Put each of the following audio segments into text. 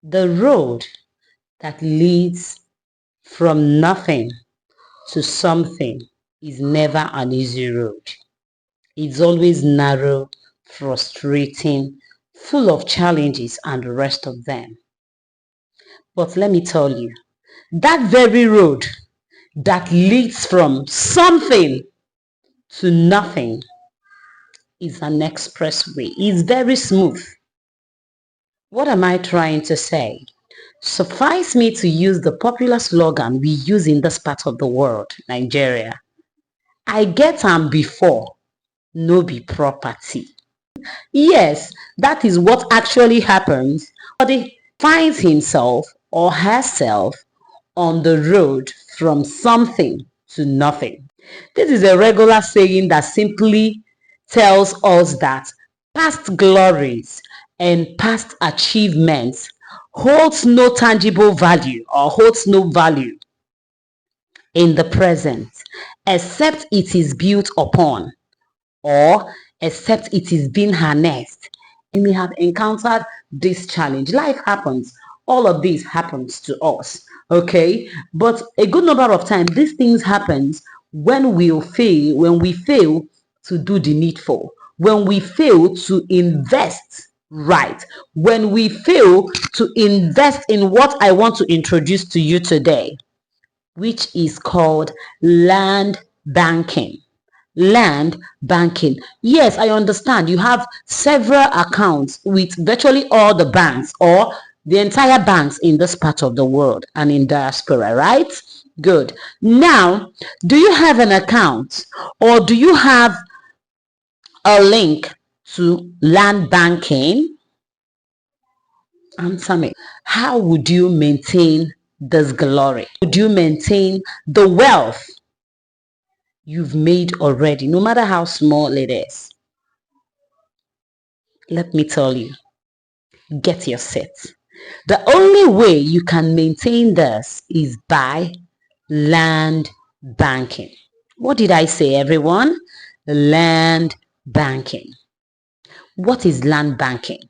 The road that leads from nothing to something is never an easy road. It's always narrow, frustrating, full of challenges and the rest of them. But let me tell you, that very road that leads from something to nothing is an expressway. It's very smooth. What am I trying to say? Suffice me to use the popular slogan we use in this part of the world, Nigeria. I get am before, no be property. Yes, that is what actually happens. Somebody finds himself or herself on the road from something to nothing. This is a regular saying that simply tells us that past glories and past achievements holds no tangible value or holds no value in the present except it is built upon or except it is being harnessed. You may have encountered this challenge. Life happens. All of this happens to us. Okay. But a good number of times, these things happens when we fail to do the needful, when we fail to invest right, when we fail to invest in what I want to introduce to you today, which is called land banking. Land banking. Yes, I understand you have several accounts with virtually all the banks or the entire banks in this part of the world and in diaspora, right? Good. Now, do you have an account or do you have a link to land banking? Answer me. How would you maintain this glory? Would you maintain the wealth you've made already, no matter how small it is? Let me tell you, get your set. The only way you can maintain this is by land banking. What did I say, everyone? Land banking. What is land banking?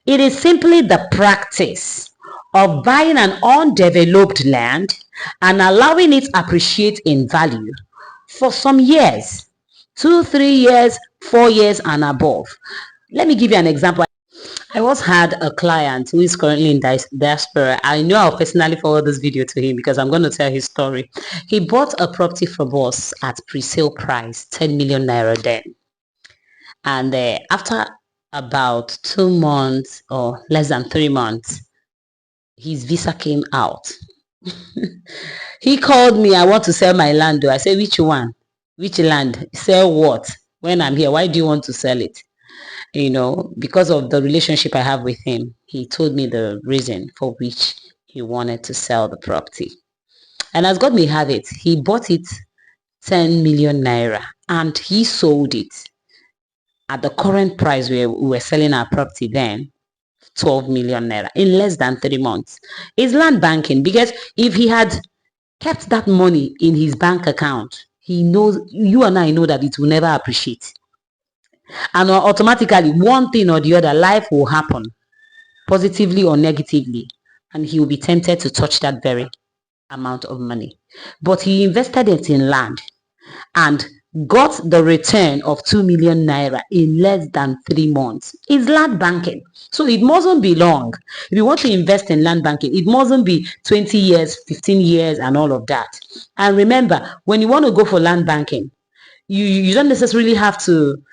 It is simply the practice of buying an undeveloped land and allowing it appreciate in value for some years, 2, 3 years, 4 years and above. Let me give you an example. I once had a client who is currently in diaspora. I know I'll personally forward this video to him because I'm going to tell his story. He bought a property from us at pre-sale price, 10 million naira then. And after about 2 months or less than 3 months, his visa came out. He called me, I want to sell my land. I said, which one? Which land? Sell what? When I'm here, why do you want to sell it? Because of the relationship I have with him, he told me the reason for which he wanted to sell the property. And as God may have it, he bought it 10 million naira and he sold it at the current price we were selling our property then, 12 million naira in less than 3 months. It's land banking, because if he had kept that money in his bank account, he knows, you and I know that it will never appreciate. And automatically, one thing or the other, life will happen, positively or negatively, and he will be tempted to touch that very amount of money. But he invested it in land and got the return of 2 million naira in less than 3 months. It's land banking. So it mustn't be long. If you want to invest in land banking, it mustn't be 20 years, 15 years, and all of that. And remember, when you want to go for land banking, you don't necessarily have to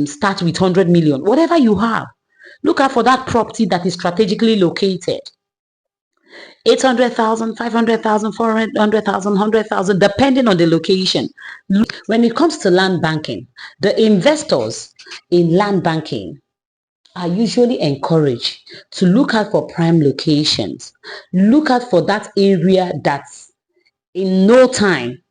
start with 100 million. Whatever you have, look out for that property that is strategically located. 800,000, 500,000, 400,000, 100,000, depending on the location. When it comes to land banking, the investors in land banking are usually encouraged to look out for prime locations. Look out for that area that's in no time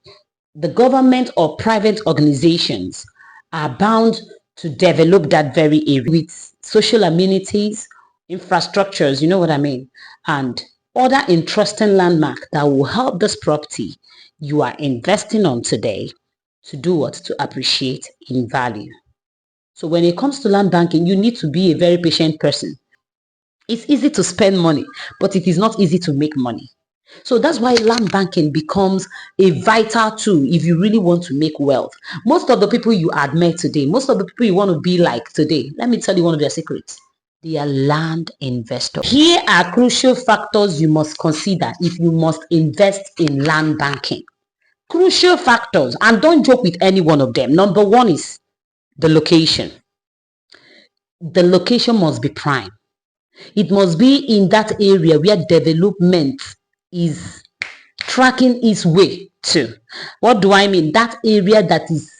the government or private organizations are bound to develop that very area with social amenities, infrastructures, you know what I mean, and other interesting landmark that will help this property you are investing on today to do what? To appreciate in value. So when it comes to land banking, you need to be a very patient person. It's easy to spend money, but it is not easy to make money. So that's why land banking becomes a vital tool if you really want to make wealth. Most of the people you admire today, most of the people you want to be like today, let me tell you one of their secrets. They are land investors. Here are crucial factors you must consider if you must invest in land banking. Crucial factors, and don't joke with any one of them. Number one is the location. The location must be prime. It must be in that area where development is tracking its way to. What do I mean? That area that is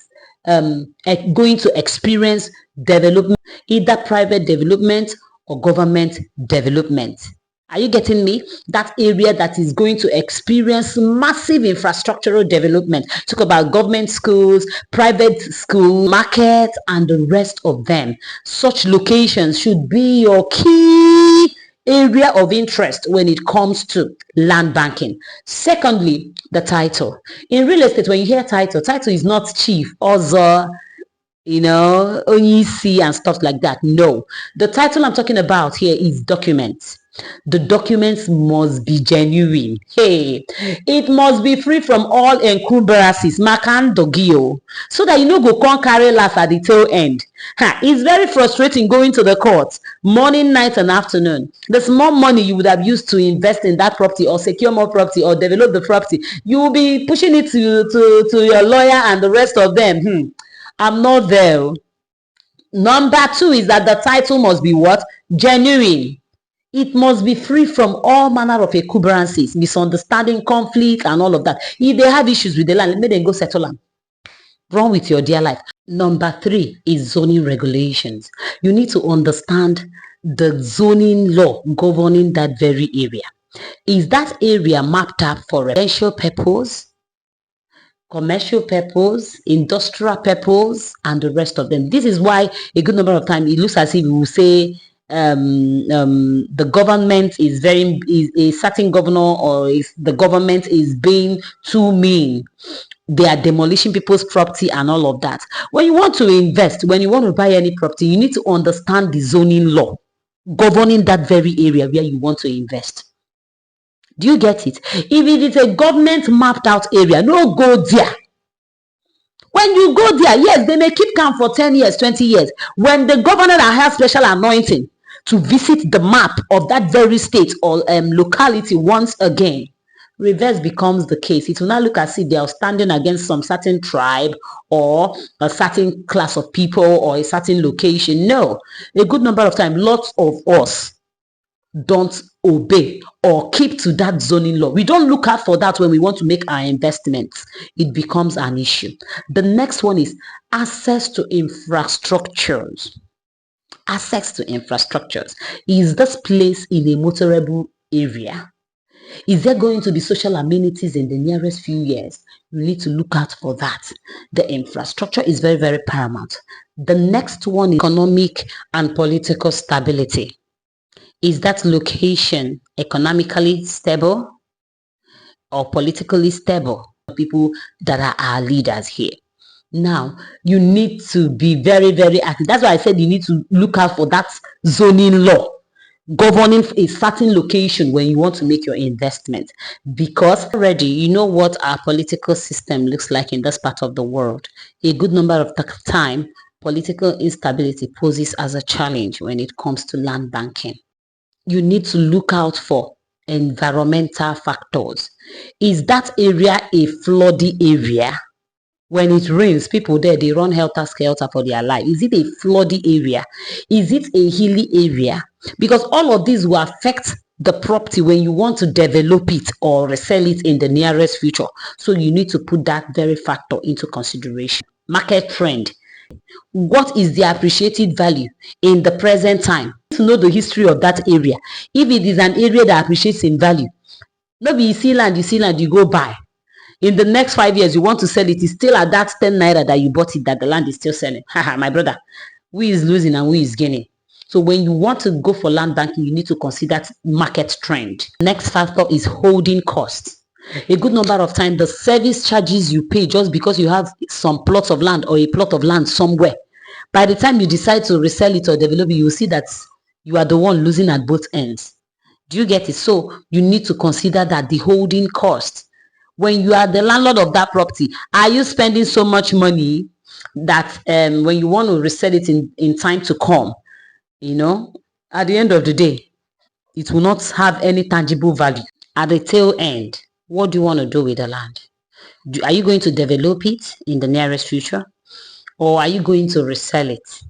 going to experience development, either private development or government development. Are you getting me? That area that is going to experience massive infrastructural development. Talk about government schools, private schools, markets, and the rest of them. Such locations should be your key area of interest when it comes to land banking. Secondly, the title. In real estate, when you hear title is not chief, other, onisi and stuff like that. No, the title I'm talking about here is documents. The documents must be genuine. Hey, it must be free from all encumbrances, makandogio, so that you know go come carry laugh at the tail end. It's very frustrating going to the court morning, night, and afternoon. The small money you would have used to invest in that property or secure more property or develop the property, you will be pushing it to your lawyer and the rest of them. I'm not there. Number two is that the title must be what? Genuine. It must be free from all manner of encumbrances, misunderstanding, conflict, and all of that. If they have issues with the land, let them go settle them. Run with your dear life. Number three is zoning regulations. You need to understand the zoning law governing that very area. Is that area mapped up for residential purpose, commercial purpose, industrial purpose, and the rest of them? This is why a good number of times it looks as if we will say the government is a certain governor, or if the government is being too mean, they are demolishing people's property and all of that. When you want to invest, when you want to buy any property, you need to understand the zoning law governing that very area where you want to invest. Do you get it? If it is a government mapped out area, no go there. When you go there, yes, they may keep calm for 10 years, 20 years. When the governor that has special anointing to visit the map of that very state or locality once again, reverse becomes the case. It will not look as if they are standing against some certain tribe or a certain class of people or a certain location. No, a good number of times, lots of us don't obey or keep to that zoning law. We don't look out for that when we want to make our investments. It becomes an issue. The next one is access to infrastructures. Access to infrastructures. Is this place in a motorable area? Is there going to be social amenities in the nearest few years? You need to look out for that. The infrastructure is very, very paramount. The next one is economic and political stability. Is that location economically stable or politically stable? People that are our leaders here. Now, you need to be very, very active. That's why I said you need to look out for that zoning law governing a certain location when you want to make your investment, because already you know what our political system looks like in this part of the world. A good number of the time, political instability poses as a challenge when it comes to land banking. You need to look out for environmental factors. Is that area a floody area? When it rains, people there, they run helter-skelter for their life. Is it a floody area? Is it a hilly area? Because all of these will affect the property when you want to develop it or resell it in the nearest future. So you need to put that very factor into consideration. Market trend. What is the appreciated value in the present time? To know the history of that area. If it is an area that appreciates in value, maybe you see land, you go buy. In the next 5 years, you want to sell it, it's still at that 10 naira that you bought it, that the land is still selling. My brother, who is losing and who is gaining? So when you want to go for land banking, you need to consider market trend. Next factor is holding costs. A good number of times, the service charges you pay just because you have some plots of land or a plot of land somewhere. By the time you decide to resell it or develop it, you will see that you are the one losing at both ends. Do you get it? So you need to consider that the holding cost. When you are the landlord of that property, are you spending so much money that when you want to resell it in time to come, at the end of the day, it will not have any tangible value. At the tail end, what do you want to do with the land? Are you going to develop it in the nearest future? Or are you going to resell it?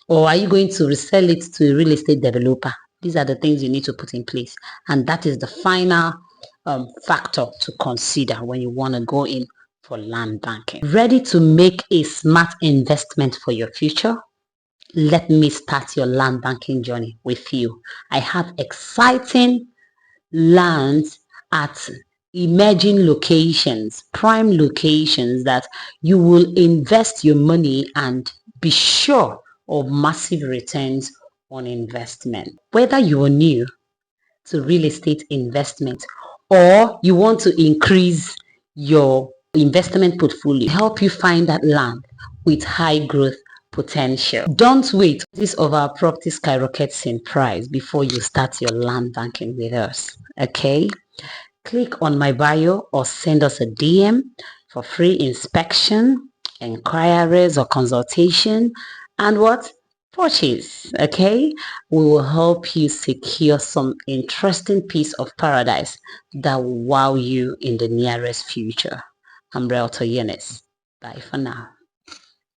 Or are you going to resell it to a real estate developer? These are the things you need to put in place. And that is the final factor to consider when you want to go in for land banking. Ready to make a smart investment for your future? Let me start your land banking journey with you. I have exciting lands at emerging locations, prime locations that you will invest your money and be sure of massive returns on investment. Whether you are new to real estate investment or you want to increase your investment portfolio, help you find that land with high growth potential. Don't wait this of our property skyrockets in price before you start your land banking with us. Okay, click on my bio or send us a DM for free inspection, inquiries or consultation, and what? Purchase. Okay, we will help you secure some interesting piece of paradise that will wow you in the nearest future. I'm Realtor Eunice. Bye for now.